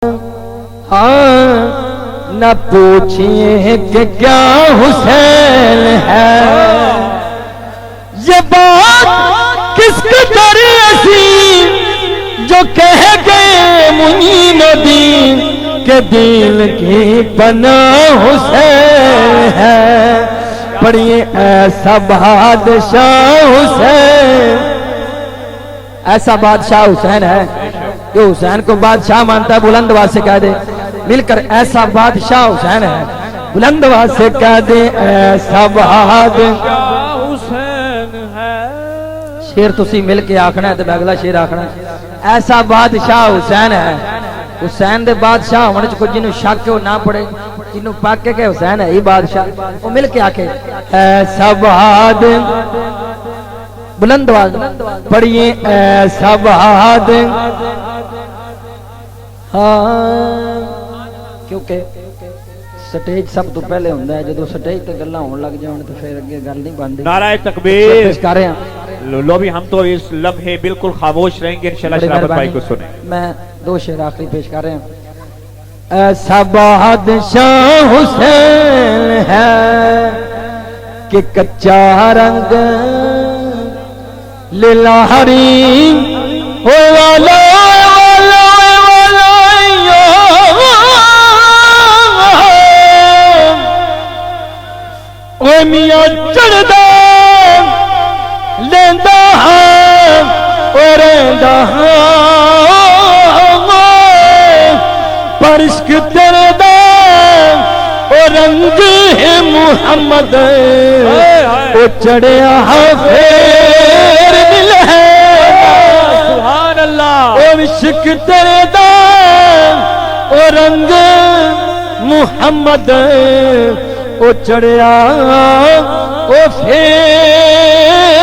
ہاں نہ پوچھئے کہ کیا حسین ہے، یہ بات کس قدر عظیم جو کہہ گئے معین الدین کہ دل کی پناہ حسین ہے۔ پڑھیے ایسا بادشاہ حسین، ایسا بادشاہ حسین ہے جو حسین کو بادشاہ مانتا ہے، بلند آواز سے کہہ دے مل کر ایسا بادشاہ حسین ہے، بلند آواز سے کہہ دے ایسا بادشاہ حسین ہے۔ شیر تسی مل کے آکھنا ہے تو اگلا شیر آکھنا ہے ایسا بادشاہ حسین ہے۔ حسین دے بادشاہ ہونے چ کوئی جنوں شک ہو نہ پڑے، جنوں پاک کے حسین ہے یہ بادشاہ، وہ مل کے آکھے ایسا بادشاہ، بلند آواز پڑھیے ایسا بادشاہ۔ ہاں کیونکہ سٹیج سب تو پہلے ہوندا ہے، جدوں سٹیج تے گلاں ہون لگ جان تو پھر اگے گل نہیں بندی۔ نعرہ تکبیر۔ پیش کر رہے ہیں لو بھی ہم تو اس لمحے بالکل خاموش رہیں گے، انشاءاللہ شرافت بھائی کو سنیں۔ میں دو شعر آخری پیش کر رہے ہیں۔ ایسا بادشاہ حسین ہے کہ کچا رنگ للہری ہو والا او میاں چڑھدا لیندہ ہاں او رہندہ ہاں پر عشق تیرے دا او رنگ ہے محمد او چڑھیا ہاں پھر دل ہے سبحان اللہ۔ او عشق تیرے دا او رنگ محمد او چڑھیا او پھر